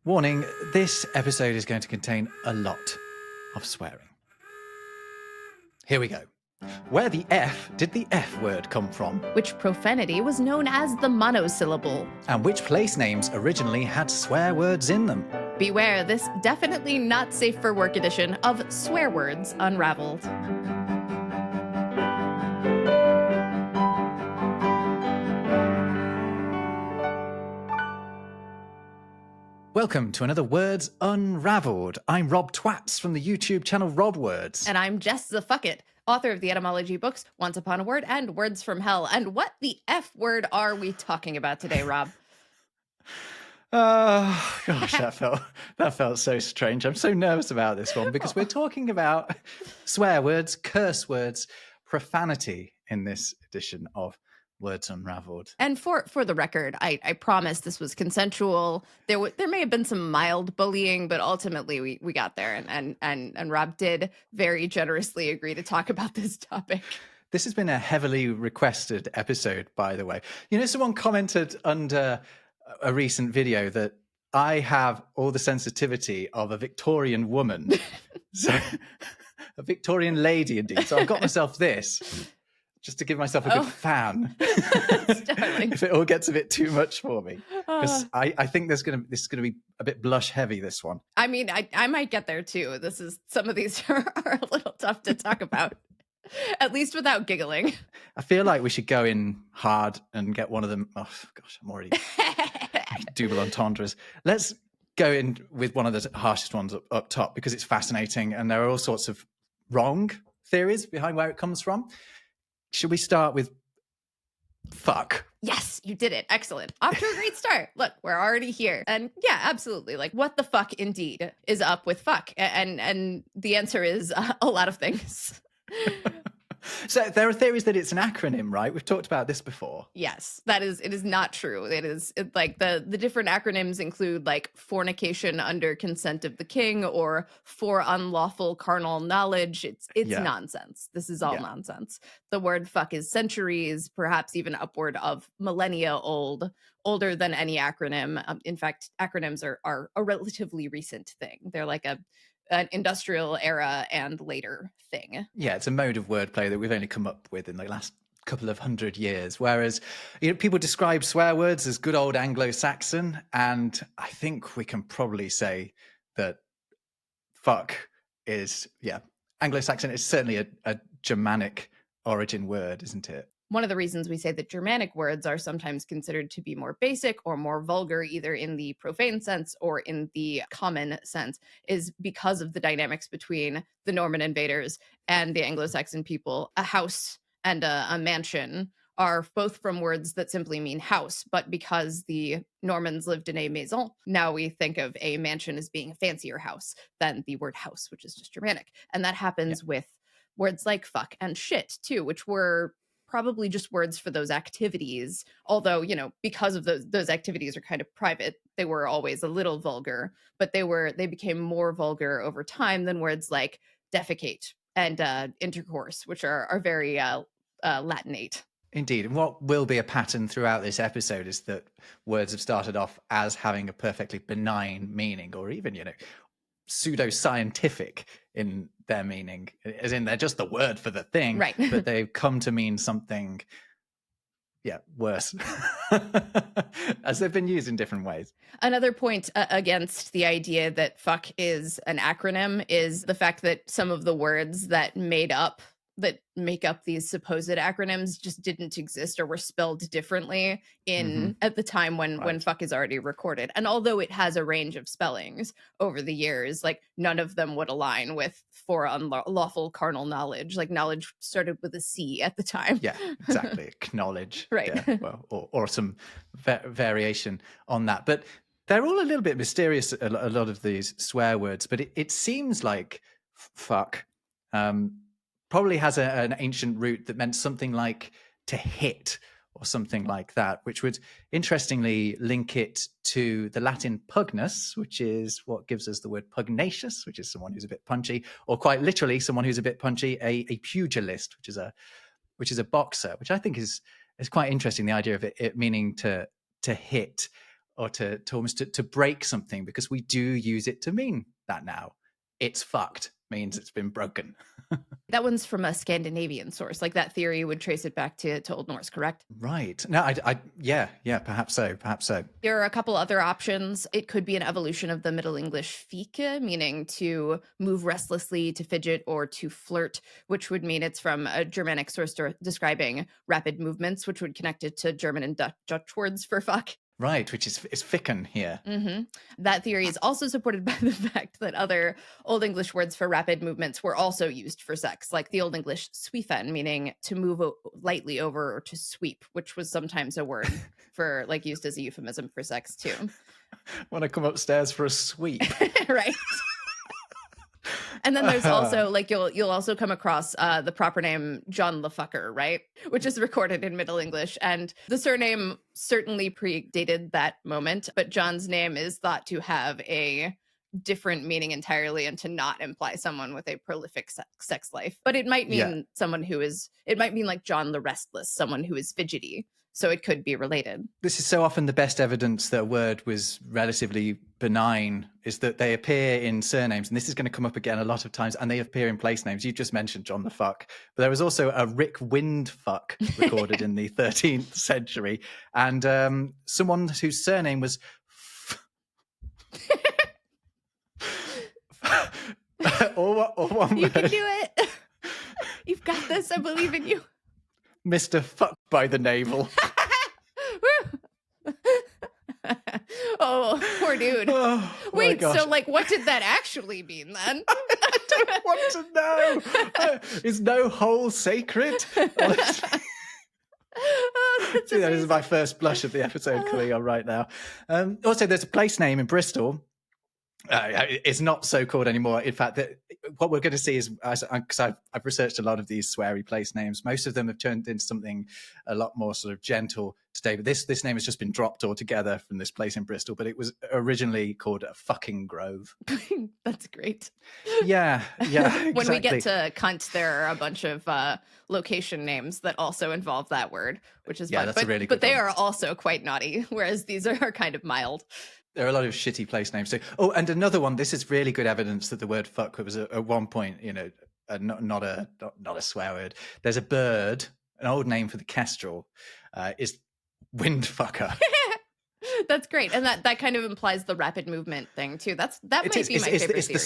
Warning, this episode is going to contain a lot of swearing. Here we go. Where the F did the F word come from? Which profanity was known as the monosyllable? And which place names originally had swear words in them? Beware this definitely not safe for work edition of Swear Words Unravelled. Welcome to another Words Unravelled. I'm Rob Twats from the YouTube channel Rob Words. And I'm Jess the Fuck It, author of the Etymology books Once Upon a Word and Words from Hell. And what the F word are we talking about today, Rob? Oh, gosh, that felt so strange. I'm so nervous about this one because we're talking about swear words, curse words, profanity in this edition of Words Unravelled. And for the record, I promise this was consensual. There may have been some mild bullying, but ultimately we got there, and Rob did very generously agree to talk about this topic. This has been a heavily requested episode, by the way. You know, someone commented under a recent video that I have all the sensitivity of a Victorian woman. So, a Victorian lady, indeed. So I've got myself this, just to give myself a good fan. If it all gets a bit too much for me. Because I think this is gonna be a bit blush heavy, this one. I mean, I might get there too. Some of these are a little tough to talk about. At least without giggling. I feel like we should go in hard and get one of them. Oh, gosh, I'm already double entendres. Let's go in with one of the harshest ones up top because it's fascinating and there are all sorts of wrong theories behind where it comes from. Should we start with fuck? Yes, you did it. Excellent. Off to a great start. Look, we're already here. And yeah, absolutely. Like, what the fuck indeed is up with fuck? And the answer is a lot of things. So there are theories that it's an acronym, right? We've talked about this before. Yes, it is not true. It's like the different acronyms include like fornication under consent of the king or for unlawful carnal knowledge. It's nonsense. This is all nonsense. The word fuck is centuries, perhaps even upward of millennia old, older than any acronym. In fact, acronyms are a relatively recent thing. They're like an industrial era and later thing. Yeah, it's a mode of wordplay that we've only come up with in the last couple of 100 years. Whereas, people describe swear words as good old Anglo-Saxon, and I think we can probably say that fuck is, Anglo-Saxon is certainly a Germanic origin word, isn't it? One of the reasons we say that Germanic words are sometimes considered to be more basic or more vulgar, either in the profane sense or in the common sense, is because of the dynamics between the Norman invaders and the Anglo-Saxon people. A house and a mansion are both from words that simply mean house, but because the Normans lived in a maison, now we think of a mansion as being a fancier house than the word house, which is just Germanic. And that happens with words like fuck and shit, too, which were probably just words for those activities. Although, because of those activities are kind of private, they were always a little vulgar, but they became more vulgar over time than words like defecate and intercourse, which are very Latinate. Indeed. And what will be a pattern throughout this episode is that words have started off as having a perfectly benign meaning, or even, pseudo-scientific in their meaning, as in they're just the word for the thing, right? But they've come to mean something, worse, as they've been used in different ways. Another point against the idea that fuck is an acronym is the fact that some of the words that make up these supposed acronyms just didn't exist or were spelled differently at the time when fuck is already recorded. And although it has a range of spellings over the years, like none of them would align with for unlawful carnal knowledge. Like knowledge started with a C at the time. Yeah, exactly. Acknowledge. Right. Yeah, well, or some variation on that. But they're all a little bit mysterious, a lot of these swear words, but it seems like fuck probably has an ancient root that meant something like to hit or something like that, which would interestingly link it to the Latin pugnus, which is what gives us the word pugnacious, which is someone who's a bit punchy, or quite literally someone who's a bit punchy, a pugilist, which is a boxer, which I think is quite interesting, the idea of it meaning to hit or to almost to break something, because we do use it to mean that now. It's fucked means it's been broken. That one's from a Scandinavian source. Like that theory would trace it back to Old Norse, correct? Right. No, yeah, perhaps so. There are a couple other options. It could be an evolution of the Middle English fike, meaning to move restlessly, to fidget, or to flirt, which would mean it's from a Germanic source describing rapid movements, which would connect it to German and Dutch words for fuck. Right, which is ficken here. Mm-hmm. That theory is also supported by the fact that other Old English words for rapid movements were also used for sex, like the Old English sweefen, meaning to move lightly over, or to sweep, which was sometimes a word for like used as a euphemism for sex too. Want to come upstairs for a sweep? Right. And then there's also like you'll also come across the proper name John the Fucker, right? Which is recorded in Middle English, and the surname certainly predated that moment, but John's name is thought to have a different meaning entirely and to not imply someone with a prolific sex life. But it might mean someone who is, it might mean like John the Restless, someone who is fidgety. So it could be related. This is so often the best evidence that a word was relatively benign, is that they appear in surnames. And this is going to come up again a lot of times. And they appear in place names. You just mentioned John the Fuck. But there was also a Rick Windfuck recorded in the 13th century. And someone whose surname was... or one You word. can do it. You've got this. I believe in you. Mr. Fuck by the navel. Oh, poor dude. Oh, wait, so like what did that actually mean then? I don't want to know. Is no hole sacred? Oh, See, this is my first blush of the episode coming on right now. Also, there's a place name in Bristol. It's not so called anymore. In fact, what we're going to see is, because I've researched a lot of these sweary place names, most of them have turned into something a lot more sort of gentle today. But this name has just been dropped altogether from this place in Bristol. But it was originally called a fucking grove. That's great. Yeah, exactly. When we get to cunt, there are a bunch of location names that also involve that word, which is fun. That's a really good but they one. are also quite naughty, whereas these are kind of mild. There are a lot of shitty place names too. Oh, and another one. This is really good evidence that the word "fuck" was at one point, not a swear word. There's a bird, an old name for the kestrel, is windfucker. That's great, and that kind of implies the rapid movement thing too. That might be my favorite theory. It's the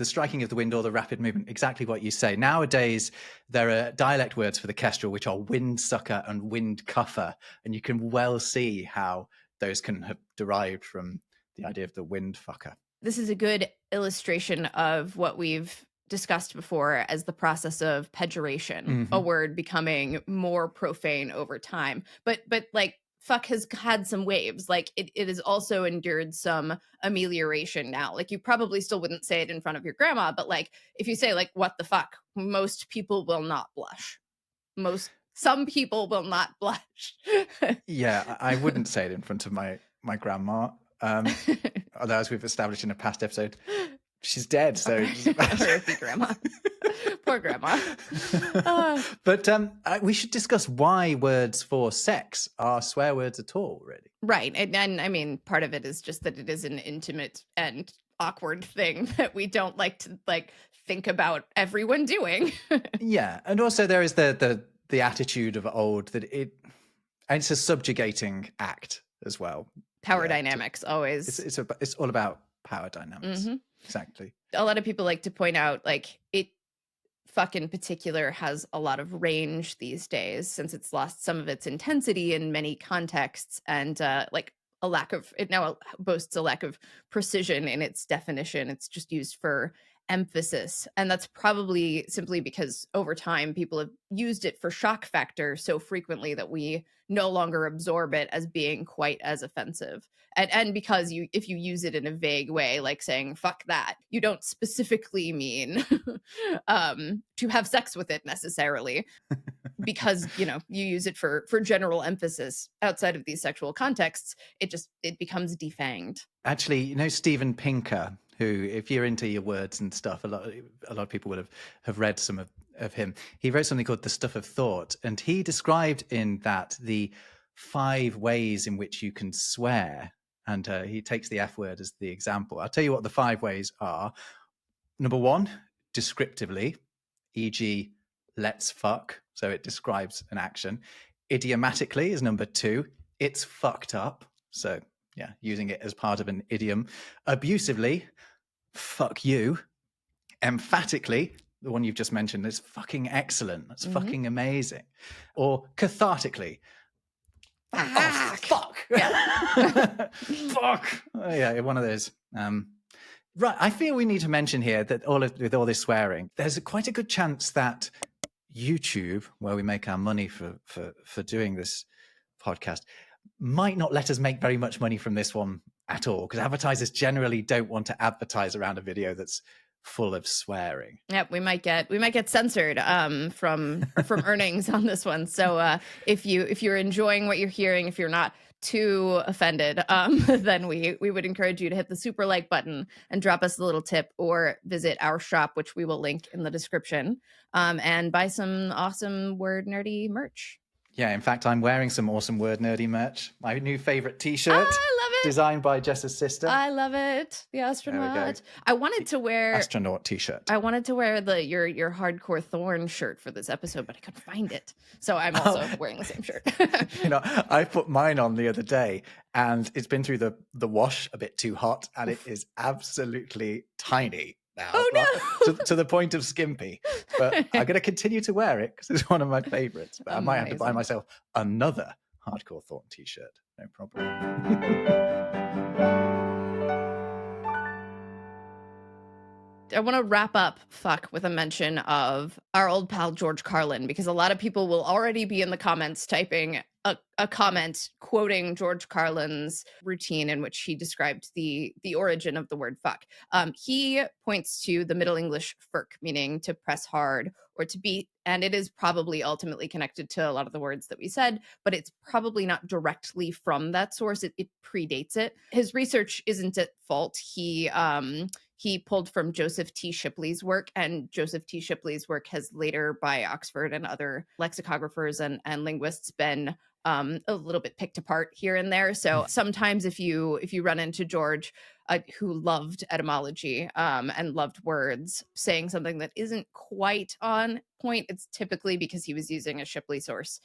striking of the wind or the rapid movement. Exactly what you say. Nowadays, there are dialect words for the kestrel which are windsucker and windcuffer, and you can well see how those can have derived from the idea of the wind fucker. This is a good illustration of what we've discussed before as the process of pejoration, a word becoming more profane over time. But like fuck has had some waves. Like it has also endured some amelioration now. Like you probably still wouldn't say it in front of your grandma, but like if you say like what the fuck, most people will not blush. Some people will not blush. Yeah, I wouldn't say it in front of my grandma. Although, as we've established in a past episode, she's dead. So R.I.P. grandma. Poor grandma. But we should discuss why words for sex are swear words at all, really. Right. And I mean, part of it is just that it is an intimate and awkward thing that we don't like to think about everyone doing. Yeah. And also there is the attitude of old that it's a subjugating act as well. Power dynamics always. It's all about power dynamics. Exactly. A lot of people like to point out like fuck in particular has a lot of range these days since it's lost some of its intensity in many contexts, and like it now boasts a lack of precision in its definition. It's just used for emphasis, and that's probably simply because over time people have used it for shock factor so frequently that we no longer absorb it as being quite as offensive, and because if you use it in a vague way, like saying fuck that, you don't specifically mean to have sex with it necessarily, because you use it for general emphasis outside of these sexual contexts. It becomes defanged. Actually, Steven Pinker, who, if you're into your words and stuff, a lot of people would have read some of him. He wrote something called The Stuff of Thought, and he described in that the 5 ways in which you can swear. And he takes the F word as the example. I'll tell you what the 5 ways are. Number 1, descriptively, e.g., let's fuck. So it describes an action. Idiomatically is number 2. It's fucked up. So yeah, using it as part of an idiom. Abusively, fuck you. Emphatically, the one you've just mentioned, is fucking excellent. That's fucking amazing. Or cathartically, oh, fuck. Yeah. Fuck. Oh, yeah, one of those. Right. I feel we need to mention here that with all this swearing, there's quite a good chance that YouTube, where we make our money for doing this podcast, might not let us make very much money from this one at all, because advertisers generally don't want to advertise around a video that's full of swearing. Yep, we might get censored from earnings on this one. So if you're enjoying what you're hearing, if you're not too offended, then we would encourage you to hit the super like button and drop us a little tip, or visit our shop, which we will link in the description, and buy some awesome word nerdy merch. Yeah, in fact, I'm wearing some awesome word nerdy merch. My new favorite T-shirt. I love it. Designed by Jess's sister. I love it. The astronaut. I wanted to wear astronaut T-shirt. I wanted to wear your hardcore Thorn shirt for this episode, but I couldn't find it. So I'm also wearing the same shirt. I put mine on the other day, and it's been through the wash a bit too hot, and it is absolutely tiny now. Oh no! to the point of skimpy. But I'm going to continue to wear it because it's one of my favorites. But I might have to buy myself another hardcore Thorn T-shirt. No problem. I want to wrap up fuck with a mention of our old pal George Carlin, because a lot of people will already be in the comments typing a comment quoting George Carlin's routine in which he described the origin of the word fuck. He points to the Middle English furk, meaning to press hard or to beat, and it is probably ultimately connected to a lot of the words that we said, but it's probably not directly from that source. It predates it. His research isn't at fault. He pulled from Joseph T. Shipley's work, and Joseph T. Shipley's work has later, by Oxford and other lexicographers and linguists, been a little bit picked apart here and there. So sometimes if you run into George, who loved etymology and loved words, saying something that isn't quite on point, it's typically because he was using a Shipley source,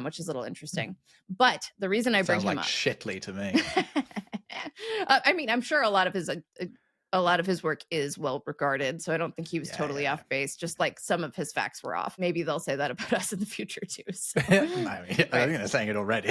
which is a little interesting. But the reason I bring him up, Shitley to me. I mean, I'm sure a lot of his work is well regarded, so I don't think he was totally off base. Just like some of his facts were off. Maybe they'll say that about us in the future too. So. I think they're saying it already.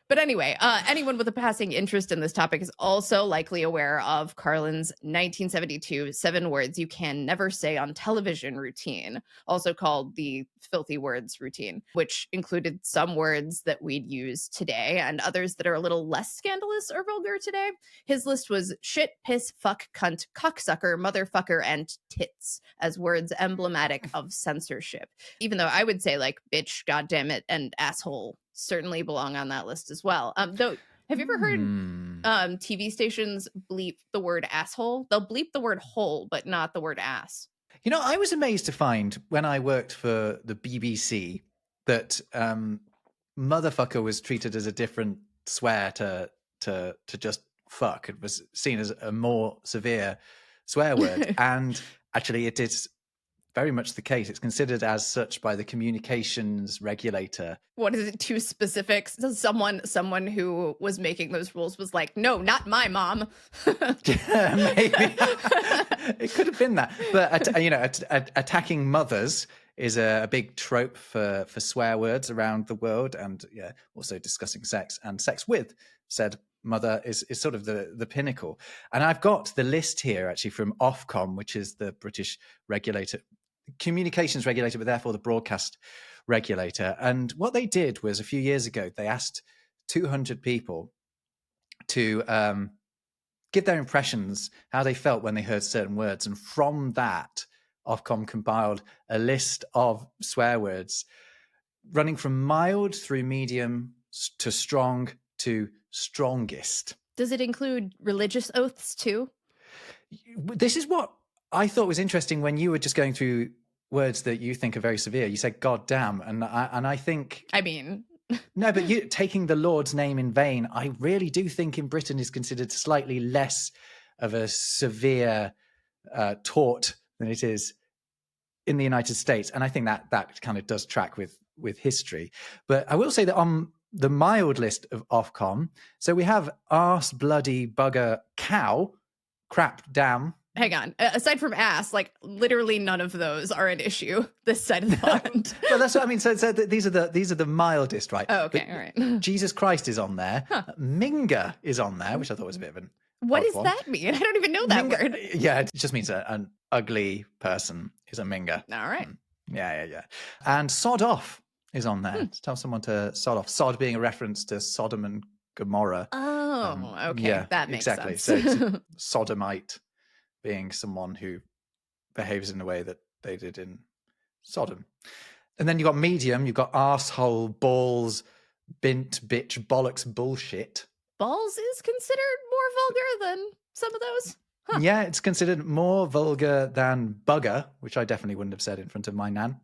But anyway, anyone with a passing interest in this topic is also likely aware of Carlin's 1972 7 words you can never say on television routine, also called the filthy words routine, which included some words that we'd use today and others that are a little less scandalous or vulgar today. His list was shit, piss, fuck, cunt, cocksucker, motherfucker, and tits as words emblematic of censorship. Even though I would say like bitch, goddammit, and asshole certainly belong on that list as well. Though, have you ever heard TV stations bleep the word asshole? They'll bleep the word hole, but not the word ass. I was amazed to find when I worked for the BBC that motherfucker was treated as a different swear to just fuck. It was seen as a more severe swear word. And actually it is very much the case. It's considered as such by the communications regulator. What is it, too specific? So someone who was making those rules was like, no, not my mom. Yeah, maybe. It could have been that. But, attacking mothers is a big trope for swear words around the world. And also discussing sex and sex with said mother is sort of the pinnacle. And I've got the list here actually from Ofcom, which is the British communications regulator, but therefore the broadcast regulator. And what they did was a few years ago, they asked 200 people to give their impressions, how they felt when they heard certain words. And from that, Ofcom compiled a list of swear words running from mild through medium to strong to strongest. Does it include religious oaths too? This is what I thought was interesting when you were just going through words that you think are very severe. You said "God damn," and I think. I mean, No, but you taking the Lord's name in vain, I really do think in Britain is considered slightly less of a severe tort than it is in the United States. And I think that kind of does track with history. But I will say that on the mild list of ofcom, so we have arse, bloody, bugger, cow, crap, damn. Hang on. Aside from ass, like literally none of those are an issue this side of the pond. Well, that's what I mean. So these are the mildest, right? Oh, okay, But all right. Jesus Christ is on there. Huh. Minga is on there, which I thought was a bit of an What odd does one. that mean? I don't even know that Minga, word. yeah, it just means an ugly person is a minga. All right. Yeah. And sod off is on there. To tell someone to sod off. Sod being a reference to Sodom and Gomorrah. Oh, okay. Yeah, that makes exactly. sense. So it's sodomite being someone who behaves in the way that they did in Sodom. And then you've got medium, you've got arsehole, balls, bint, bitch, bollocks, bullshit. Balls is considered more vulgar than some of those. Huh. Yeah, it's considered more vulgar than bugger, which I definitely wouldn't have said in front of my nan.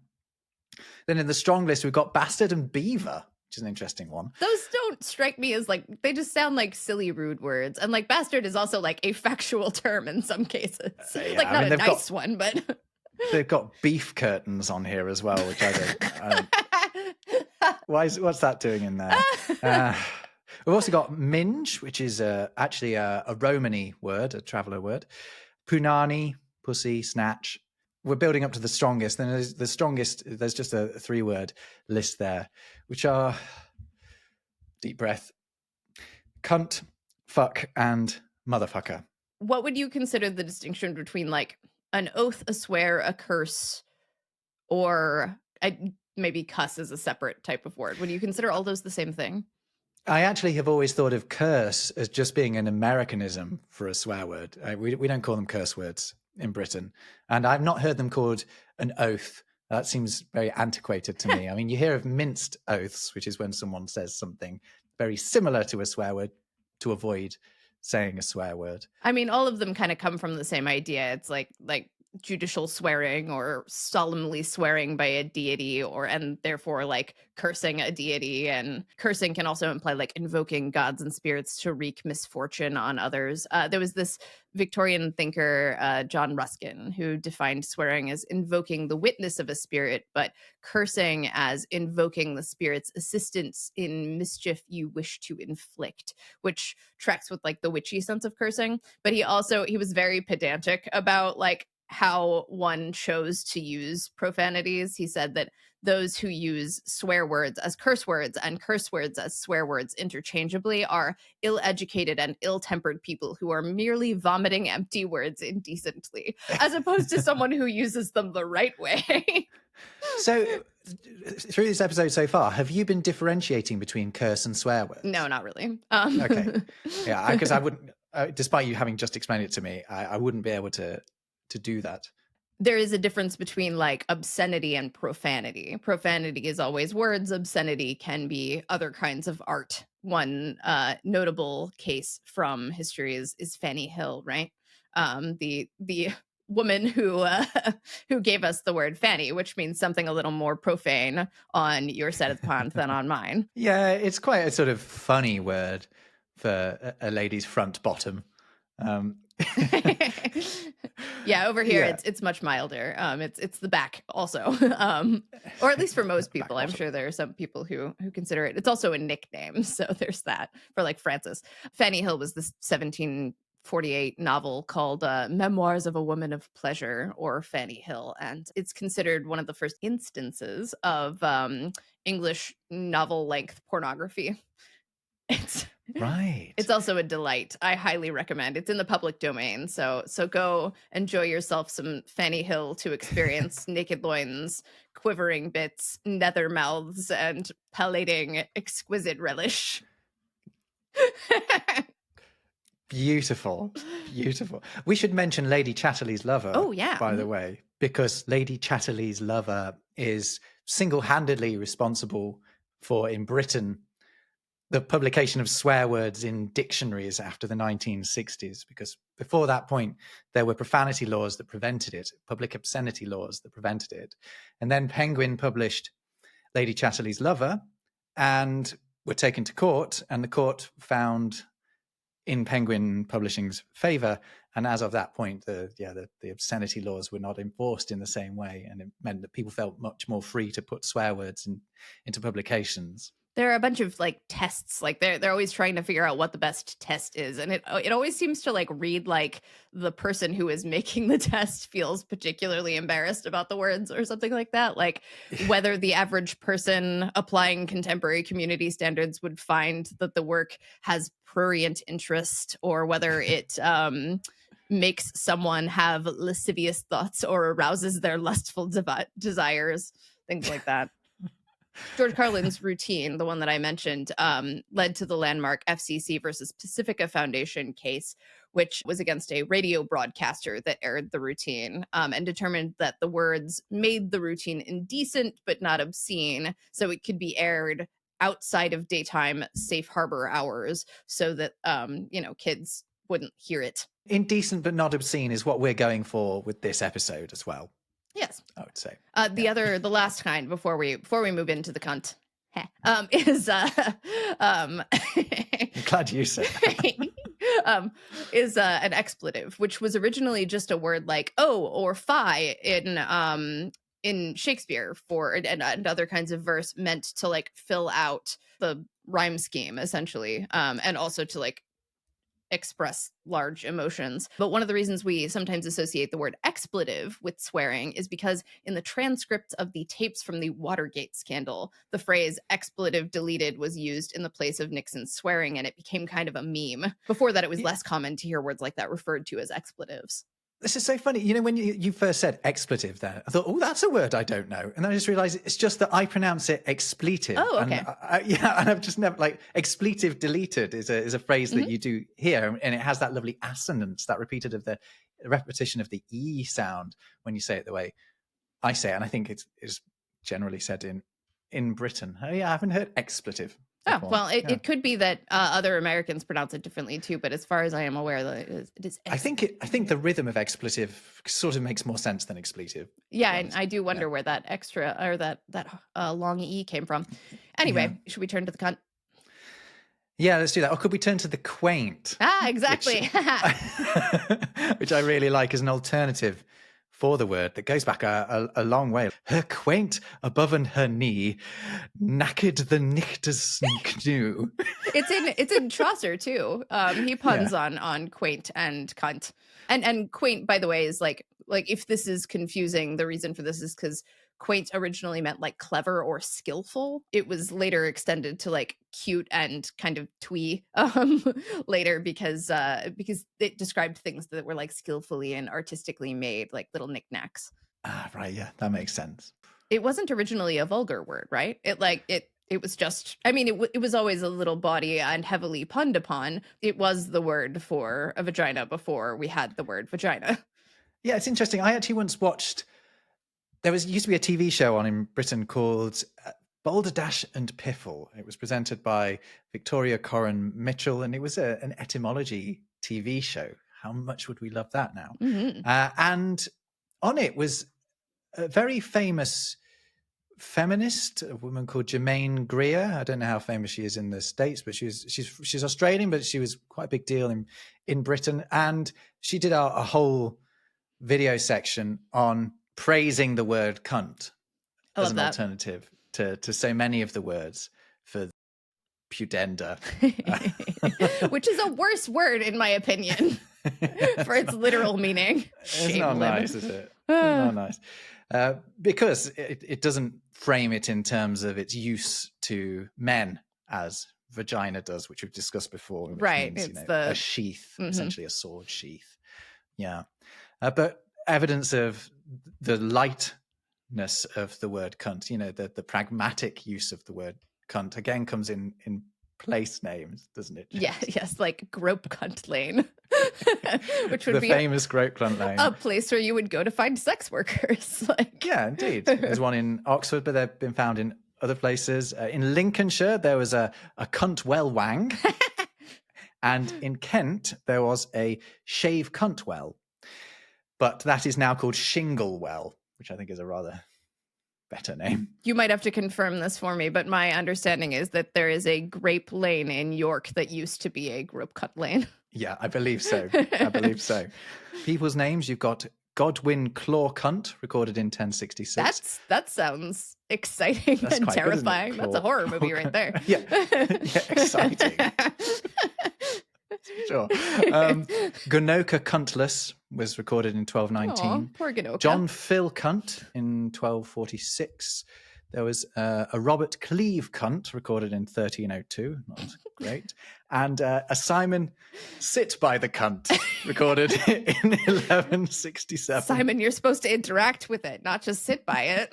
Then in the strong list, we've got bastard and beaver, which is an interesting one. Those don't strike me as like, they just sound like silly, rude words. And like bastard is also like a factual term in some cases. Yeah, like not I mean, a nice one, but. They've got beef curtains on here as well, which I don't. What's that doing in there? We've also got minge, which is actually a Romany word, a traveller word. Punani, pussy, snatch. We're building up to the strongest. Then there's the strongest. There's just a 3-word list there, which are deep breath, cunt, fuck, and motherfucker. What would you consider the distinction between like an oath, a swear, a curse, or maybe cuss is a separate type of word? Would you consider all those the same thing? I actually have always thought of curse as just being an Americanism for a swear word. We don't call them curse words in Britain. And I've not heard them called an oath. That seems very antiquated to me. I mean, you hear of minced oaths, which is when someone says something very similar to a swear word to avoid saying a swear word. I mean, all of them kind of come from the same idea. It's like judicial swearing or solemnly swearing by a deity, and therefore like cursing a deity. And cursing can also imply like invoking gods and spirits to wreak misfortune on others. There was this Victorian thinker, John Ruskin, who defined swearing as invoking the witness of a spirit, but cursing as invoking the spirit's assistance in mischief you wish to inflict, which tracks with like the witchy sense of cursing. But he was very pedantic about like how one chose to use profanities. He said that those who use swear words as curse words and curse words as swear words interchangeably are ill-educated and ill-tempered people who are merely vomiting empty words indecently, as opposed to someone who uses them the right way. So through this episode so far, have you been differentiating between curse and swear words? No, not really. Okay. Yeah, because I wouldn't, despite you having just explained it to me, I wouldn't be able to do that. There is a difference between like obscenity and profanity. Profanity is always words. Obscenity can be other kinds of art. One notable case from history is Fanny Hill, right? The woman who gave us the word fanny, which means something a little more profane on your side of the pond than on mine. Yeah, it's quite a sort of funny word for a lady's front bottom. Yeah, over here it's much milder. It's the back also, or at least for most people. I'm sure there are some people who consider it. It's also a nickname, so there's that for like Frances. Fanny Hill was this 1748 novel called Memoirs of a Woman of Pleasure, or Fanny Hill, and it's considered one of the first instances of English novel-length pornography. It's also a delight. I highly recommend. It's in the public domain, so go enjoy yourself some Fanny Hill to experience naked loins, quivering bits, nether mouths, and palating exquisite relish. Beautiful. We should mention Lady Chatterley's Lover. Oh, yeah. By the way, because Lady Chatterley's Lover is single-handedly responsible for, in Britain, the publication of swear words in dictionaries after the 1960s, because before that point, there were profanity laws that prevented it, public obscenity laws that prevented it. And then Penguin published Lady Chatterley's Lover, and were taken to court, and the court found in Penguin Publishing's favor. And as of that point, the obscenity laws were not enforced in the same way, and it meant that people felt much more free to put swear words into publications. There are a bunch of like tests, like they're always trying to figure out what the best test is, and it always seems to like read like the person who is making the test feels particularly embarrassed about the words or something like that. Like whether the average person applying contemporary community standards would find that the work has prurient interest, or whether it makes someone have lascivious thoughts or arouses their lustful desires, things like that. George Carlin's routine, the one that I mentioned, led to the landmark FCC versus Pacifica Foundation case, which was against a radio broadcaster that aired the routine, and determined that the words made the routine indecent but not obscene, so it could be aired outside of daytime safe harbor hours so that kids wouldn't hear it. Indecent but not obscene is what we're going for with this episode as well. Yes, I would say. The last kind before we move into the cunt is I'm glad you said that. Is an expletive, which was originally just a word like "oh" or "fi" in Shakespeare and other kinds of verse, meant to like fill out the rhyme scheme essentially, and also to like express large emotions. But one of the reasons we sometimes associate the word expletive with swearing is because in the transcripts of the tapes from the Watergate scandal, the phrase expletive deleted was used in the place of Nixon's swearing, and it became kind of a meme. Before that, it was less common to hear words like that referred to as expletives. This is so funny. You know, when you first said expletive there, I thought, oh, that's a word I don't know. And then I just realized it's just that I pronounce it expletive. Oh, okay. And and I've just never, like, expletive deleted is a phrase that you do hear. And it has that lovely assonance, that repetition of the E sound when you say it the way I say it. And I think it's generally said in Britain. Oh, yeah, I haven't heard expletive. Oh, well, it could be that other Americans pronounce it differently too, but as far as I am aware, it is I think the rhythm of expletive sort of makes more sense than expletive. Yeah, and I do wonder where that extra or that long E came from. Anyway, should we turn to the cunt? Yeah, let's do that. Or could we turn to the quaint? Ah, exactly. Which I really like as an alternative for the word that goes back a long way. Her quaint above and her knee, knackered the nichters knew. It's in Chaucer too. He puns on quaint and cunt. And quaint, by the way, is like if this is confusing, the reason for this is because quaint originally meant like clever or skillful. It was later extended to like cute and kind of twee later because it described things that were like skillfully and artistically made, like little knickknacks. Ah, right, yeah, that makes sense. It wasn't originally a vulgar word, right? It was just, I mean, it was always a little bawdy and heavily punned upon. It was the word for a vagina before we had the word vagina. Yeah, it's interesting. I actually once watched, used to be a TV show on in Britain called Balderdash and Piffle. It was presented by Victoria Coren Mitchell, and it was an etymology TV show. How much would we love that now? Mm-hmm. And on it was a very famous feminist, a woman called Germaine Greer. I don't know how famous she is in the States, but she's Australian, but she was quite a big deal in Britain. And she did a whole video section on praising the word cunt as an alternative to so many of the words for pudenda. Which is a worse word, in my opinion, for its literal meaning. It's not nice, is it? It's not nice. Because it doesn't frame it in terms of its use to men as vagina does, which we've discussed before. Right. Means, it's a sheath, essentially a sword sheath. Yeah. But evidence of the lightness of the word cunt, the pragmatic use of the word cunt, again, comes in place names, doesn't it? Yeah, yes, like Grope Cunt Lane, which would be the famous Grope Cunt Lane, a place where you would go to find sex workers. Yeah, indeed. There's one in Oxford, but they've been found in other places. In Lincolnshire, there was a cunt well wang, and in Kent there was a shave cunt well, but that is now called shingle well, which I think is a rather better name. You might have to confirm this for me, but my understanding is that there is a grape lane in York that used to be a grope cut lane. Yeah, I believe so. I believe so. People's names, you've got Godwin Claw Cunt, recorded in 1066. That sounds exciting That's and quite good, isn't it? terrifying. That's a horror movie right there. Yeah, exciting. Sure. Gonoka Cuntless was recorded in 1219. Aw, poor Ganoka. John Phil Cunt in 1246. There was a Robert Cleave Cunt recorded in 1302. Not great. And a Simon Sit by the Cunt recorded in 1167. Simon, you're supposed to interact with it, not just sit by it.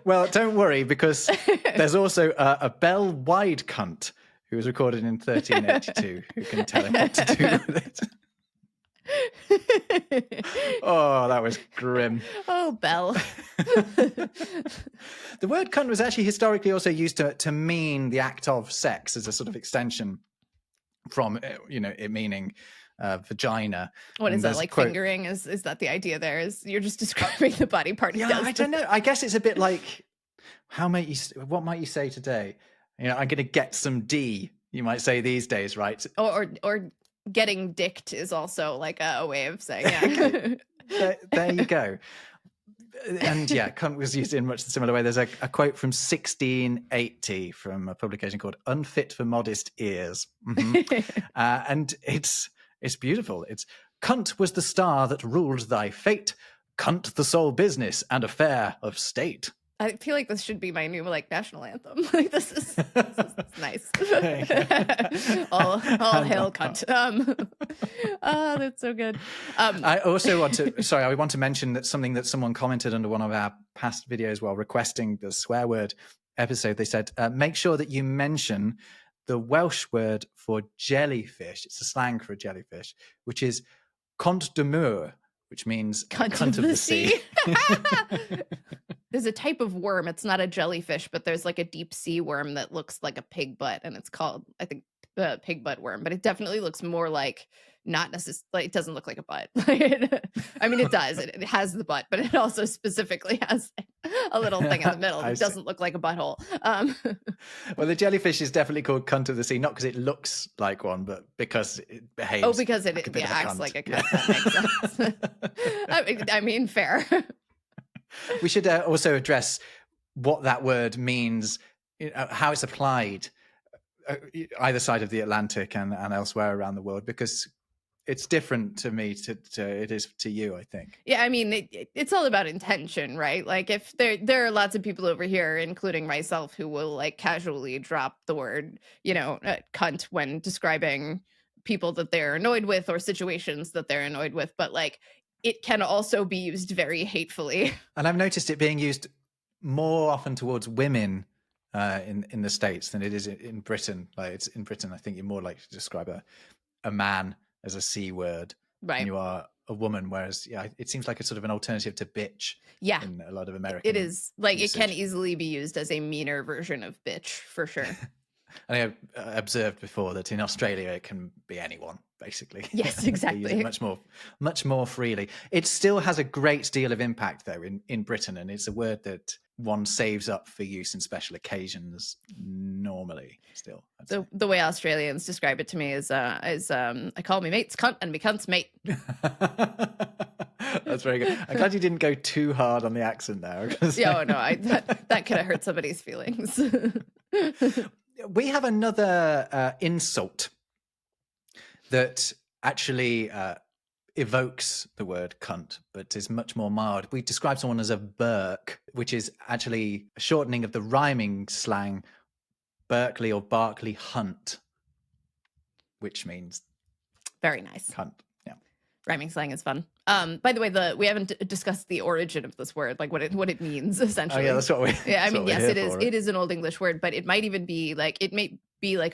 Well, don't worry, because there's also a Bell Wide Cunt who was recorded in 1382 who can tell him what to do with it. Oh, that was grim. Oh, Belle. The word cunt was actually historically also used to mean the act of sex as a sort of extension from, it meaning vagina. What is that, like fingering? Is that the idea there? Is you're just describing the body part? Yeah, I don't know. I guess it's a bit like, what might you say today? I'm going to get some D, you might say these days, right? Or getting dicked is also like a way of saying, yeah. there you go. And yeah, cunt was used in much the similar way. There's a quote from 1680 from a publication called Unfit for Modest Ears. Mm-hmm. And it's beautiful. It's cunt was the star that ruled thy fate, cunt the sole business and affair of state. I feel like this should be my new national anthem. Like this is nice. all hail cunt. That's so good. I also want to mention that something that someone commented under one of our past videos while requesting the swear word episode. They said, make sure that you mention the Welsh word for jellyfish. It's a slang for a jellyfish, which is cont de mur, which means cunt of the sea. There's a type of worm. It's not a jellyfish, but there's like a deep sea worm that looks like a pig butt, and it's called, I think, the pig butt worm. But it definitely looks more like not necessarily. Like, it doesn't look like a butt. I mean, it does. It has the butt, but it also specifically has a little thing in the middle. It doesn't look like a butthole. Well, the jellyfish is definitely called cunt of the sea, not because it looks like one, but because it behaves. Oh, because it acts like a cunt. Yeah. That makes sense. I mean, fair. We should also address what that word means, how it's applied either side of the Atlantic and elsewhere around the world, because it's different to me to it is to you, I think. Yeah, I mean, it's all about intention, right? Like if there are lots of people over here, including myself, who will like casually drop the word, cunt when describing people that they're annoyed with or situations that they're annoyed with. But like, it can also be used very hatefully. And I've noticed it being used more often towards women in the States than it is in Britain. Like it's in Britain, I think you're more likely to describe a man as a C word than you are a woman, whereas it seems like it's sort of an alternative to bitch in a lot of American it is like usage. It can easily be used as a meaner version of bitch, for sure. I have observed before that in Australia it can be anyone, basically. Yes, exactly. They use it much more freely. It still has a great deal of impact, though, in Britain, and it's a word that one saves up for use in special occasions normally. Still, the way Australians describe it to me is I call me mates cunt and me cunt's mate. That's very good. I'm glad you didn't go too hard on the accent there. Yeah, no, that could have hurt somebody's feelings. We have another insult that actually evokes the word cunt, but is much more mild. We describe someone as a Burke, which is actually a shortening of the rhyming slang Berkeley or Barkley Hunt, which means very nice cunt. Yeah, rhyming slang is fun. By the way, we haven't discussed the origin of this word, like what it means essentially. Oh yeah, that's what we. Yeah, I mean, yes, it is. It is an old English word, but it might even be like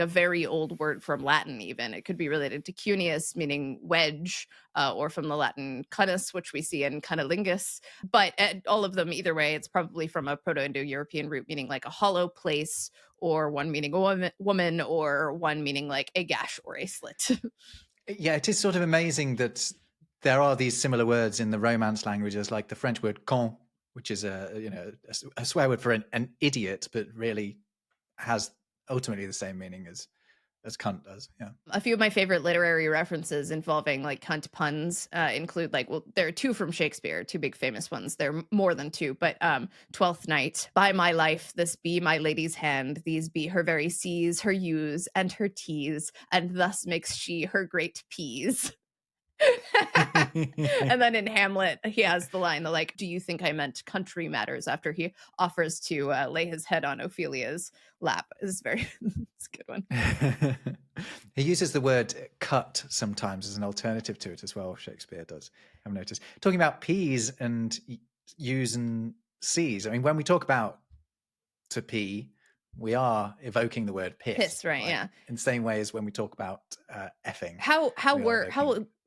a very old word from Latin. Even it could be related to cuneus, meaning wedge, or from the Latin cunus, which we see in cunnilingus. But all of them, either way, it's probably from a Proto-Indo-European root, meaning like a hollow place, or one meaning a woman, or one meaning like a gash or a slit. Yeah, it is sort of amazing that there are these similar words in the Romance languages, like the French word con, which is a swear word for an idiot, but really has ultimately the same meaning as cunt does. Yeah. A few of my favorite literary references involving like cunt puns include like, well, there are two from Shakespeare, two big famous ones. There are more than two, but Twelfth Night, by my life, this be my lady's hand, these be her very C's, her U's, and her T's, and thus makes she her great P's. And then in Hamlet, he has the line, like, do you think I meant country matters, after he offers to lay his head on Ophelia's lap. It's it's a good one. He uses the word cut sometimes as an alternative to it as well. Shakespeare does, I've noticed. Talking about P's and U's and C's. I mean, when we talk about to pee, we are evoking the word piss. Piss, right? Yeah. In the same way as when we talk about effing. How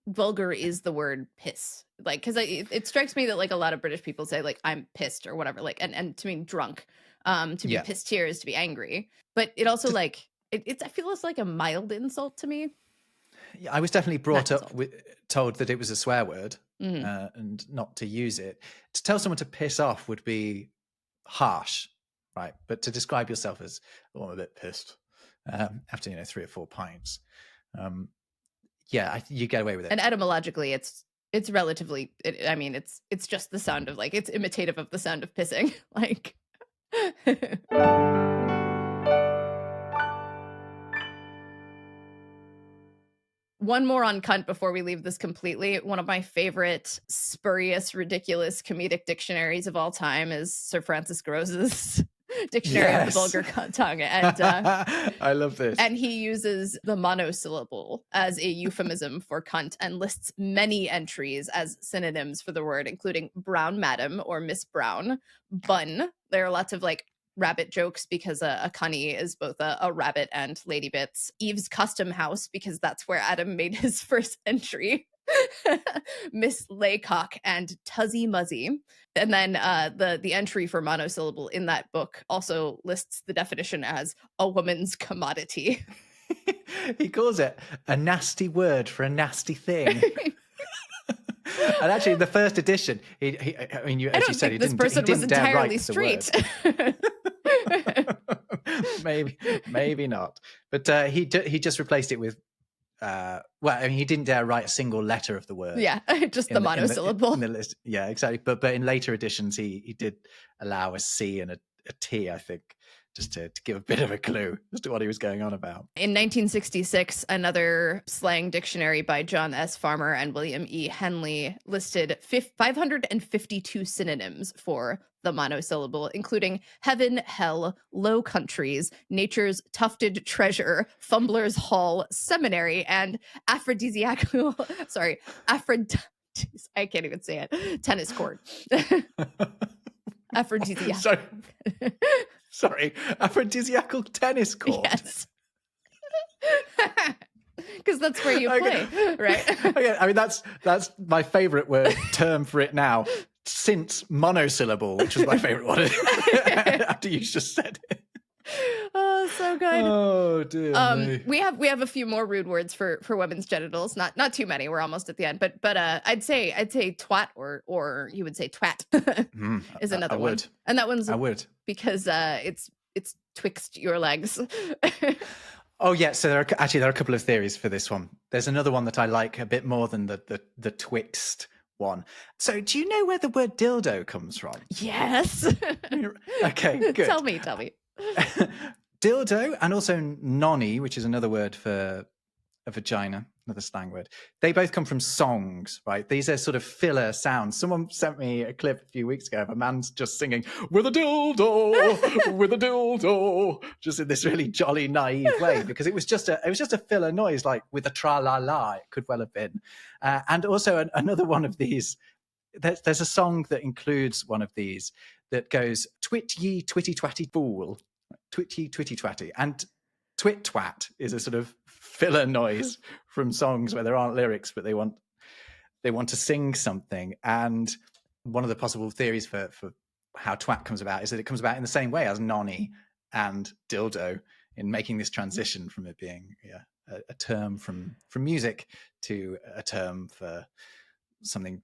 vulgar is the word piss? Like, because it strikes me that like a lot of British people say like I'm pissed or whatever, like, and to mean drunk, to be pissed here is to be angry, but it also like I feel it's like a mild insult to me. Yeah, I was definitely brought up told that it was a swear word and not to use it. To tell someone to piss off would be harsh, right? But to describe yourself as, oh, I'm a bit pissed after 3 or 4 pints, you get away with it. And etymologically, it's relatively. It's just the sound of like it's imitative of the sound of pissing, like. One more on cunt before we leave this completely. One of my favorite spurious, ridiculous comedic dictionaries of all time is Sir Francis Grose's Dictionary of the Vulgar Tongue. And I love this. And he uses the monosyllable as a euphemism for cunt and lists many entries as synonyms for the word, including brown madam or Miss Brown, bun. There are lots of like rabbit jokes because a cunny is both a rabbit and lady bits. Eve's Custom House, because that's where Adam made his first entry. Miss Laycock and Tuzzy Muzzy. And then the entry for monosyllable in that book also lists the definition as a woman's commodity. He calls it a nasty word for a nasty thing. And actually, in the first edition, as you said, this person was entirely straight. maybe not. But he just replaced it with. He didn't dare write a single letter of the word. Yeah, just the monosyllable. In the list. Yeah, exactly. But in later editions, he did allow a C and a T, I think, just to give a bit of a clue as to what he was going on about. In 1966, another slang dictionary by John S. Farmer and William E. Henley listed 552 synonyms for the monosyllable, including heaven, hell, low countries, nature's tufted treasure, fumbler's hall, seminary, and aphrodisiacal, I can't even say it, tennis court. Aphrodisiacal. Sorry, aphrodisiacal tennis court. Yes. Because that's where you play, right? Okay, I mean, that's my favorite term for it now, since monosyllable, which was my favorite one after you just said it. Oh, so good. Oh dear me. We have a few more rude words for women's genitals. Not too many. We're almost at the end. But I'd say twat or you would say twat is another one. Would. And that one's I would, because it's twixt your legs. Oh yeah, so there are a couple of theories for this one. There's another one that I like a bit more than the twixt one. So do you know where the word dildo comes from? Yes. Okay, good. Tell me. Dildo and also nonny, which is another word for a vagina, another slang word. They both come from songs, right? These are sort of filler sounds. Someone sent me a clip a few weeks ago of a man just singing, with a dildo, with a dildo, just in this really jolly, naive way, because it was just a filler noise, like with a tra-la-la, it could well have been. And also another one of these, there's a song that includes one of these that goes, twit ye twitty twatty fool, twit ye twitty twatty. And twit twat is a sort of filler noise from songs where there aren't lyrics, but they want to sing something. And one of the possible theories for how twat comes about is that it comes about in the same way as nonny and dildo, in making this transition from it being a term from music to a term for something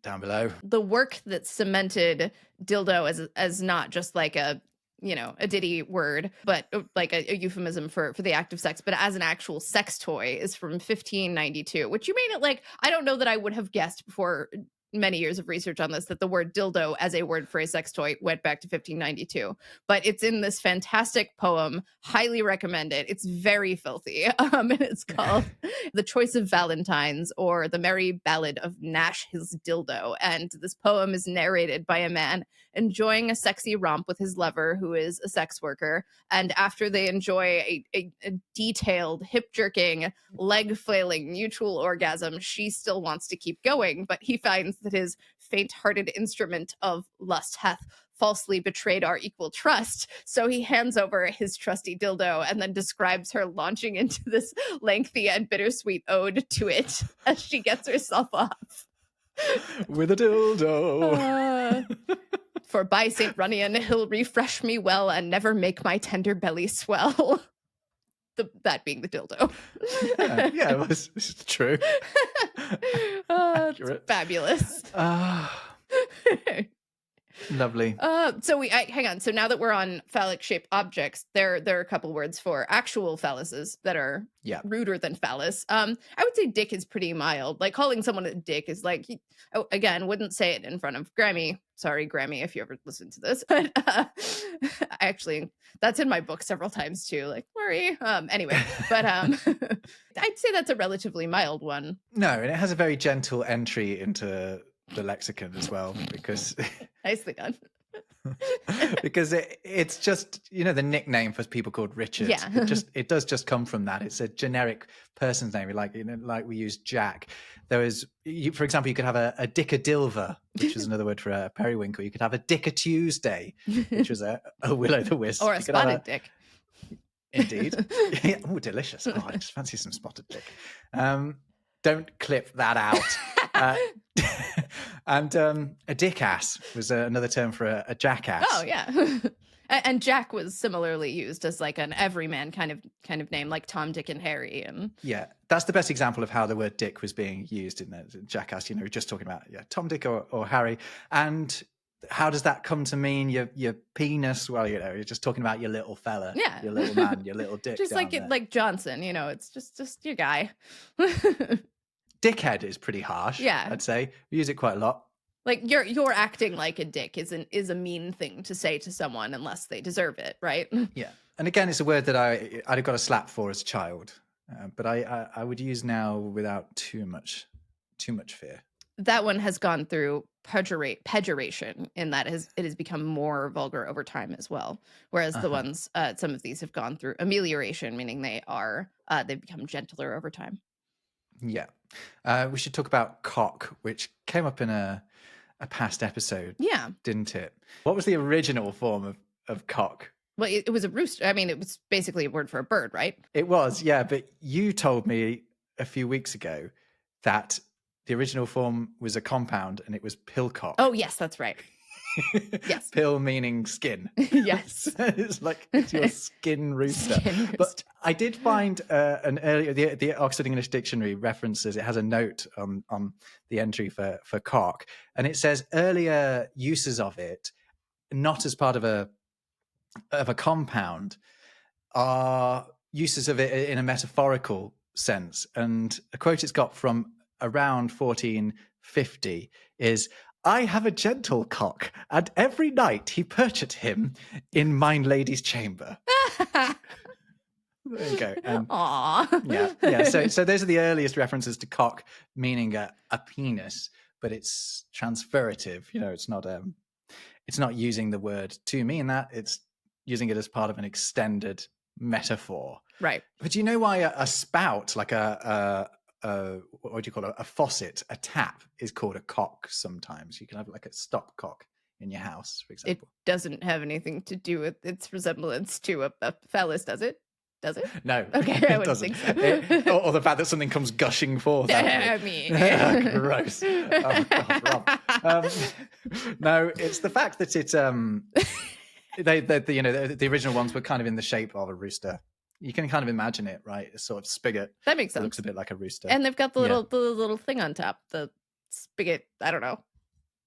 down below. The work that cemented dildo as not just like a a ditty word, but like a euphemism for the act of sex, but as an actual sex toy is from 1592, which you made it like, I don't know that I would have guessed before many years of research on this that the word dildo as a word for a sex toy went back to 1592, but it's in this fantastic poem. Highly recommend it. It's very filthy. And it's called The Choice of Valentines, or The Merry Ballad of Nash His Dildo. And this poem is narrated by a man enjoying a sexy romp with his lover, who is a sex worker. And after they enjoy a detailed, hip jerking, leg flailing mutual orgasm, she still wants to keep going, but he finds that his faint-hearted instrument of lust hath falsely betrayed our equal trust. So he hands over his trusty dildo and then describes her launching into this lengthy and bittersweet ode to it as she gets herself off. With a dildo. For by St. Runnion, he'll refresh me well and never make my tender belly swell. That being the dildo. Yeah, it's true. It's fabulous. Lovely. So hang on. So now that we're on phallic shaped objects, there are a couple words for actual phalluses that are ruder than phallus. I would say dick is pretty mild. Like calling someone a dick is like, wouldn't say it in front of Grammy. Sorry, Grammy, if you ever listen to this. But actually, that's in my book several times too. Like, worry. Anyway, but I'd say that's a relatively mild one. No, and it has a very gentle entry into the lexicon as well, because nicely done. Because it's just, the nickname for people called Richard. Yeah. it does just come from that. It's a generic person's name, like we use Jack. There is, for example, you could have a Dickadilver, which is another word for a periwinkle. You could have a Dick a Tuesday, which was a will-o'-the-wisp, or a spotted dick. Indeed. Oh, delicious. Oh, I just fancy some spotted dick. Don't clip that out. And a dick ass was another term for a jackass. Oh yeah. And Jack was similarly used as like an everyman kind of name, like Tom, Dick, and Harry. And yeah, that's the best example of how the word dick was being used in the jackass. We're just talking about Tom, Dick, or Harry. And how does that come to mean your penis? Well, you're just talking about your little fella, your little man, your little dick. Just like Johnson, it's just your guy. Dickhead is pretty harsh. Yeah, I'd say we use it quite a lot. Like you're acting like a dick is a mean thing to say to someone unless they deserve it, right? Yeah, and again, it's a word that I'd have got a slap for as a child, but I would use now without too much fear. That one has gone through pejoration in that it has become more vulgar over time as well. Whereas the ones, some of these have gone through amelioration, meaning they've become gentler over time. Yeah, we should talk about cock, which came up in a past episode. Yeah, didn't it? What was the original form of cock? Well, it was a rooster. I mean, it was basically a word for a bird, right? It was, yeah. But you told me a few weeks ago that the original form was a compound and it was pillcock. Oh, yes, that's right. Yes. Pill meaning skin. Yes. It's your skin rooster. But I did find an earlier, the Oxford English Dictionary references, it has a note on the entry for cock, and it says earlier uses of it, not as part of a compound, are uses of it in a metaphorical sense. And a quote it's got from around 1450 is, "I have a gentle cock, and every night he percheth him in mine lady's chamber." There you go. Aww. Yeah. So those are the earliest references to cock, meaning a penis, but it's transferative. It's not using the word to mean that. It's using it as part of an extended metaphor. Right. But do you know why a spout, like what do you call it? A faucet, a tap, is called a cock sometimes? You can have like a stopcock in your house, for example. It doesn't have anything to do with its resemblance to a phallus, does it? Does it? No. Okay, I wouldn't think so. Or the fact that something comes gushing forth. I mean. Gross. Oh, God, Rob. No, it's the fact that it's the original ones were kind of in the shape of a rooster. You can kind of imagine it, right? A sort of spigot. That makes sense. It looks a bit like a rooster. And they've got the little thing on top, the spigot. I don't know.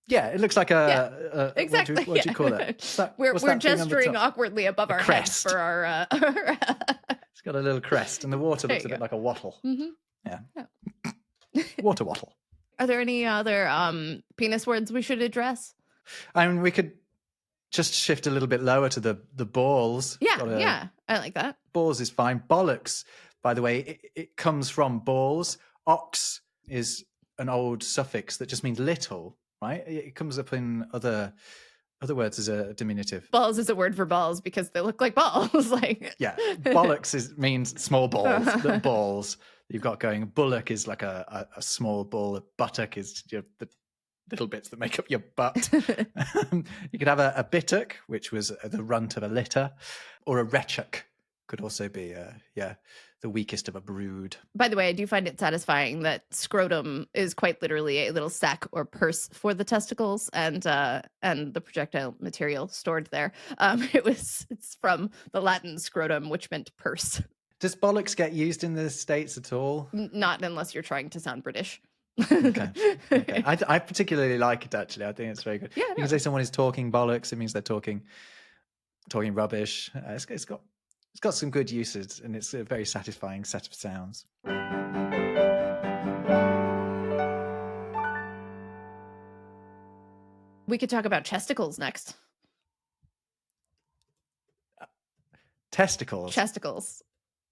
Yeah, it looks like Exactly. What do you call it? We're What's that thing on the gesturing top? awkwardly above our heads crest. for our. It's got a little crest, and the water There looks a you bit go. like a wattle. Mhm. Yeah, Yeah. water wattle. Are there any other penis words we should address? I mean, we could just shift a little bit lower to the balls. Yeah, I like that. Balls is fine. Bollocks, by the way, it comes from balls. Ox is an old suffix that just means little, right? It comes up in other words as a diminutive. Balls is a word for balls because they look like balls. Like Yeah, bollocks means small balls. Little balls that you've got going. Bullock is like a small ball. A buttock is the little bits that make up your butt. You could have a bittock, which was the runt of a litter, or a wretchock could also be, the weakest of a brood. By the way, I do find it satisfying that scrotum is quite literally a little sack or purse for the testicles, and the projectile material stored there. It's from the Latin scrotum, which meant purse. Does bollocks get used in the States at all? Not unless you're trying to sound British. Okay. I particularly like it, actually. I think it's very good. Yeah, You can say someone is talking bollocks. It means they're talking rubbish. It's got some good uses, and it's a very satisfying set of sounds. We could talk about chesticles next. Testicles. Chesticles.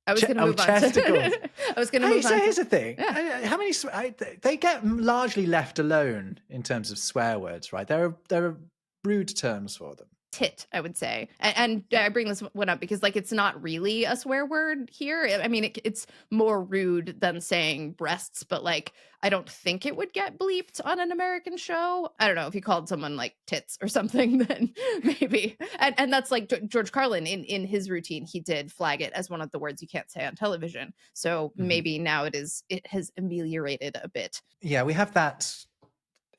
I was going to move on. Chesticles. I was going to move on. So here's the thing. Yeah. How many? They get largely left alone in terms of swear words, right? There are rude terms for them. Tit, I would say. And I bring this one up because, like, it's not really a swear word here. I mean, it's more rude than saying breasts, but, like, I don't think it would get bleeped on an American show. I don't know if you called someone, like, tits or something, then maybe. And that's, like, George Carlin, in his routine, he did flag it as one of the words you can't say on television. So maybe now it has ameliorated a bit. Yeah, we have that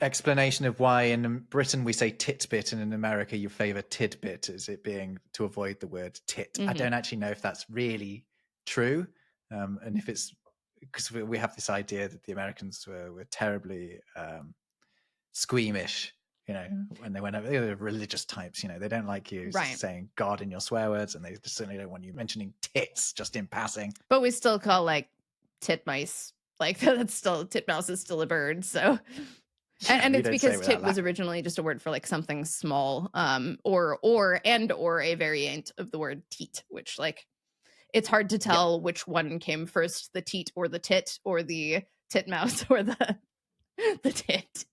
explanation of why in Britain we say titbit, and in America you favour tidbit as it being to avoid the word tit. I don't actually know if that's really true, and if it's because we have this idea that the Americans were terribly squeamish, when they went over. They were religious types, they don't like you saying God in your swear words, and they certainly don't want you mentioning tits just in passing. But we still call, like, titmice, like, that's still, titmouse is still a bird, so... And it's because tit was originally just a word for, like, something small, or a variant of the word teat, which, like, it's hard to tell which one came first, the teat or the tit, or the titmouse or the tit.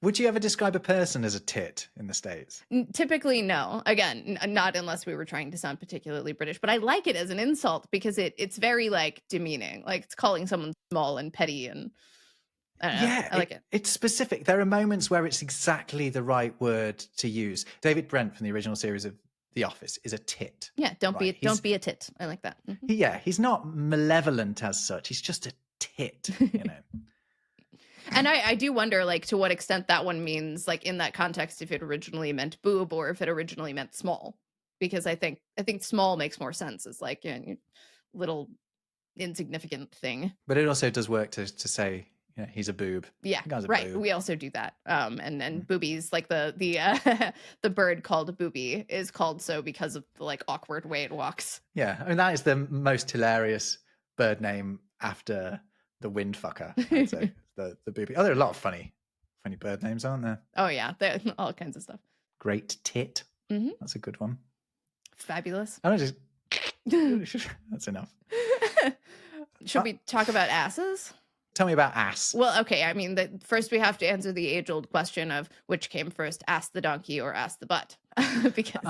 Would you ever describe a person as a tit in the States? Typically, no. Again, not unless we were trying to sound particularly British. But I like it as an insult because it's very, like, demeaning. Like, it's calling someone small and petty and... I like it. It's specific. There are moments where it's exactly the right word to use. David Brent from the original series of The Office is a tit. Yeah, don't be a tit. I like that. Yeah, he's not malevolent as such. He's just a tit, And I do wonder, like, to what extent that one means, like, in that context, if it originally meant boob or if it originally meant small. Because I think small makes more sense as, like, little insignificant thing. But it also does work to say... Yeah, he's a boob. Yeah, right. Boob. We also do that. And boobies, like the bird called a booby is called so because of the, like, awkward way it walks. Yeah, I mean, that is the most hilarious bird name after the windfucker, I'd say. the booby. Oh, there are a lot of funny bird names, aren't there? Oh yeah, there all kinds of stuff. Great tit. That's a good one. Fabulous. I don't just. That's enough. Should we talk about asses? Tell me about ass. Well, okay. I mean, first we have to answer the age-old question of which came first, ass the donkey or ass the butt. Because,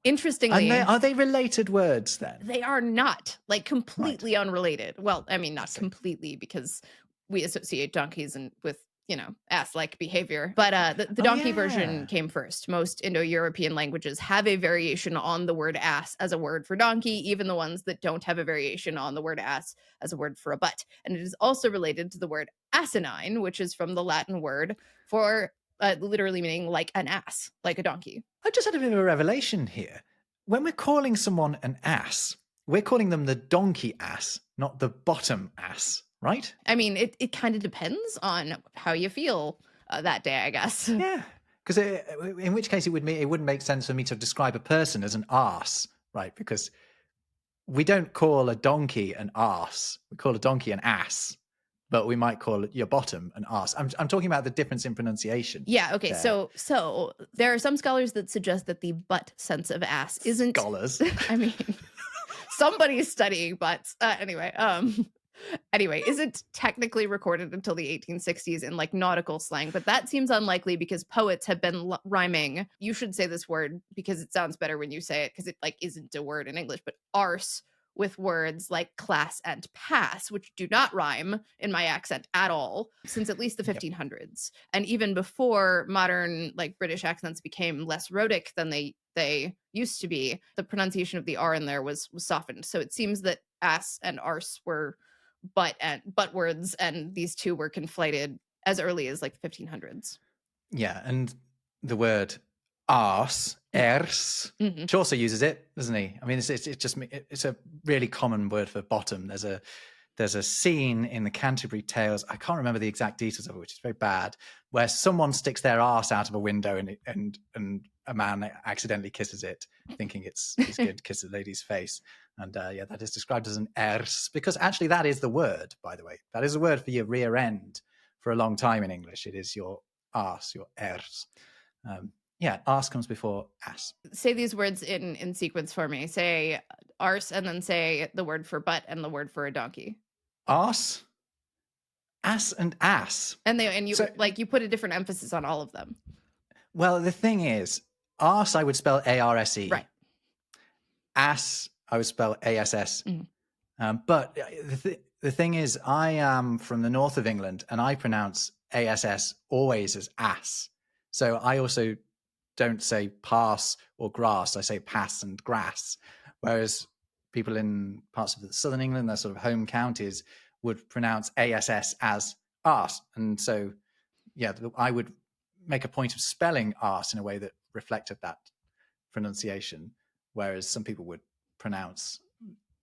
interestingly... Are they related words then? They are not, like, completely unrelated. Well, I mean, not completely, because we associate donkeys with, ass-like behavior. But the donkey version came first. Most Indo-European languages have a variation on the word ass as a word for donkey, even the ones that don't have a variation on the word ass as a word for a butt. And it is also related to the word asinine, which is from the Latin word for literally meaning like an ass, like a donkey. I just had a bit of a revelation here. When we're calling someone an ass, we're calling them the donkey ass, not the bottom ass. right? I mean, it kind of depends on how you feel that day, I guess. Yeah, because in which case it wouldn't make sense for me to describe a person as an arse, right? Because we don't call a donkey an arse. We call a donkey an ass, but we might call your bottom an arse. I'm talking about the difference in pronunciation. Yeah, okay. There. So there are some scholars that suggest that the butt sense of ass isn't Scholars. I mean, somebody's studying butts. Anyway, isn't technically recorded until the 1860s in like nautical slang, but that seems unlikely because poets have been rhyming. You should say this word because it sounds better when you say it, because it like isn't a word in English, but arse with words like class and pass, which do not rhyme in my accent at all, since at least the 1500s. And even before modern like British accents became less rhotic than they used to be, the pronunciation of the R in there was softened. So it seems that ass and arse were butt words, and these two were conflated as early as like the 1500s. Yeah, and the word arse, ers, Mm-hmm. Chaucer uses it, doesn't he? I mean, it's a really common word for bottom. There's a scene in the Canterbury Tales, I can't remember the exact details of it, which is very bad, where someone sticks their arse out of a window and a man accidentally kisses it, thinking he's going to kiss a lady's face. And yeah, that is described as an ers, because actually that is the word, by the way. That is a word for your rear end for a long time in English. It is your arse, your ers. Yeah, arse comes before ass. Say these words in sequence for me. Say arse and then say the word for butt and the word for a donkey. Arse, ass, and ass. You put a different emphasis on all of them. Well, the thing is, arse I would spell A-R-S-E. Right. Ass I would spell A-S-S. Mm-hmm. But the thing is, I am from the north of England and I pronounce A-S-S always as ass. So I also don't say pass or grass. I say pass and grass. Whereas people in parts of the southern England, their sort of home counties, would pronounce ASS as arse. And so, yeah, I would make a point of spelling arse in a way that reflected that pronunciation, whereas some people would pronounce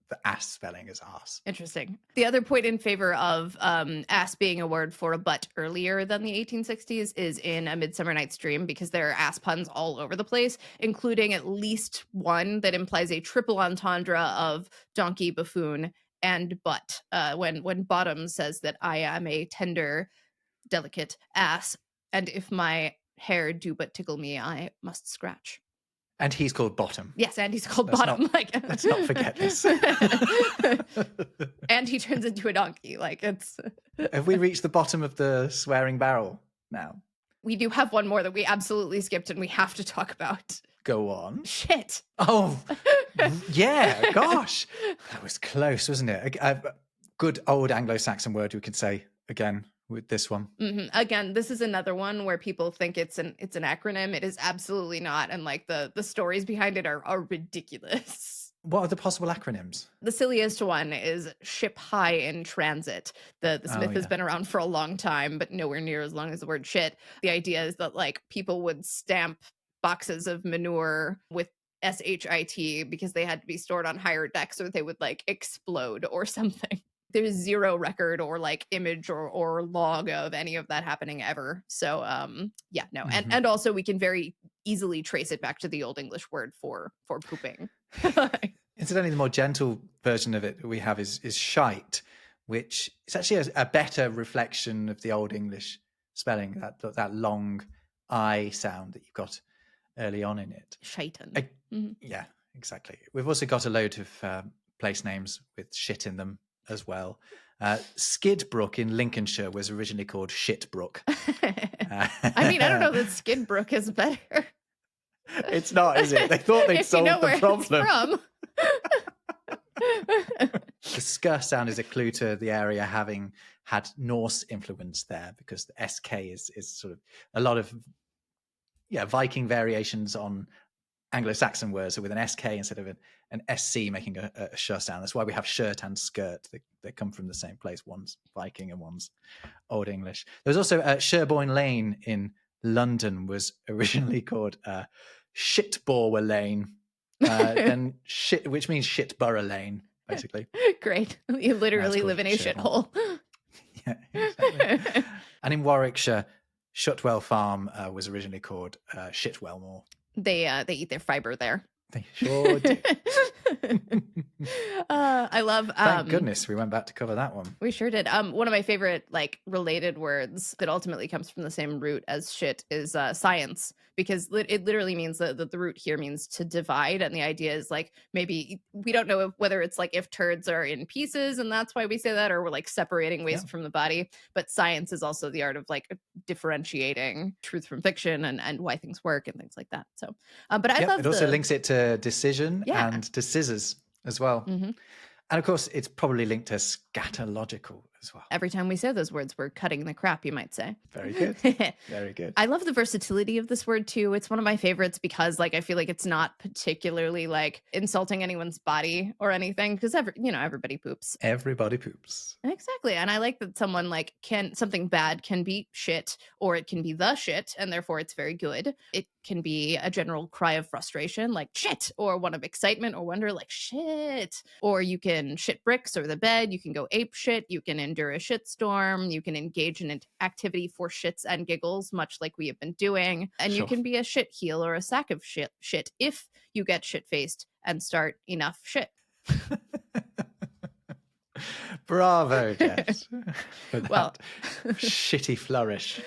the ass spelling as arse. Interesting. The other point in favor of ass being a word for a butt earlier than the 1860s is in A Midsummer Night's Dream, because there are ass puns all over the place, including at least one that implies a triple entendre of donkey, buffoon, and butt. When Bottom says that I am a tender, delicate ass, and if my hair do but tickle me, I must scratch. And he's called Bottom. Yes, and he's called Bottom. Let's not forget this. And he turns into a donkey. Have we reached the bottom of the swearing barrel now? We do have one more that we absolutely skipped and we have to talk about. Go on. Shit. Oh, yeah. Gosh, that was close, wasn't it? A good old Anglo-Saxon word we could say again with this one. Mm-hmm. Again, this is another one where people think it's an acronym. It is absolutely not, and like the stories behind it are ridiculous. What are the possible acronyms? The silliest one is ship high in transit. The Smith has been around for a long time, but nowhere near as long as the word shit. The idea is that like people would stamp boxes of manure with SHIT because they had to be stored on higher decks or they would like explode or something. There's zero record or like image or log of any of that happening ever. So yeah, no. Mm-hmm. And also we can very easily trace it back to the Old English word for pooping. Incidentally, the more gentle version of it we have is shite, which is actually a better reflection of the Old English spelling, that long I sound that you've got early on in it. Shiten. Mm-hmm. Yeah, exactly. We've also got a load of place names with shit in them as well. Skidbrook in Lincolnshire was originally called Shitbrook. I mean, I don't know that Skidbrook is better. It's not, is it? They thought they'd solved the problem. The sk sound is a clue to the area having had Norse influence there, because the sk is sort of a lot of Viking variations on Anglo-Saxon words, so with an sk instead of an sc making a sh sound. That's why we have shirt and skirt. They come from the same place. One's Viking and one's Old English. There's also Sherborne Lane in London was originally called Shitborough Lane, and which means Shitborough Lane, basically. Great. You literally live in a shithole. Yeah, exactly. And in Warwickshire, Shutwell Farm was originally called Shitwell Moor. They eat their fiber there. They sure do. I love Thank goodness we went back to cover that one. we sure did. One of my favorite like related words that ultimately comes from the same root as shit is science, because it literally means that the root here means to divide, and the idea is like maybe we don't know whether it's like if turds are in pieces and that's why we say that, or we're like separating waste from the body. But science is also the art of like differentiating truth from fiction and why things work and things like that. So, but I love it also links it to decision Yeah. and to scissors as well. Mhm. And of course, it's probably linked to scatological as well. Every time we say those words, we're cutting the crap, you might say. Very good. Very good. I love the versatility of this word too. It's one of my favorites because like I feel like it's not particularly like insulting anyone's body or anything, because everybody poops. Everybody poops. Exactly. And I like that someone like something bad can be shit, or it can be the shit, and therefore it's very good. It can be a general cry of frustration like shit, or one of excitement or wonder like shit. Or you can shit bricks or the bed, you can go ape shit, you can endure a shit storm, you can engage in an activity for shits and giggles, much like we have been doing. And you can be a shit heel or a sack of shit if you get shit faced and start enough shit. Bravo, Jess. For that Well, shitty flourish.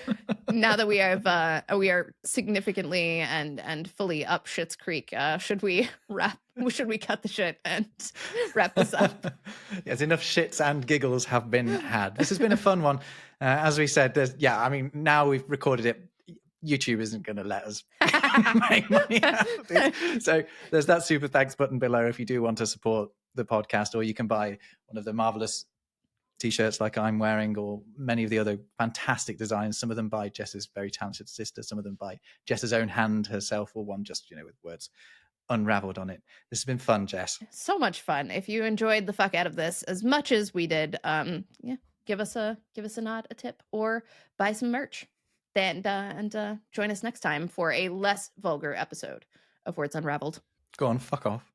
Now that we are significantly and fully up Schitt's Creek, should we cut the shit and wrap this up? Yes, enough shits and giggles have been had. This has been a fun one. As we said, now we've recorded it. YouTube isn't going to let us make money out of this. So there's that super thanks button below if you do want to support the podcast, or you can buy one of the marvelous t-shirts like I'm wearing, or many of the other fantastic designs, some of them by Jess's very talented sister, some of them by Jess's own hand herself, or one just with words unraveled on it. This has been fun, Jess. So much fun. If you enjoyed the fuck out of this as much as we did, give us a nod, a tip, or buy some merch. And join us next time for a less vulgar episode of Words Unraveled. Go on, fuck off.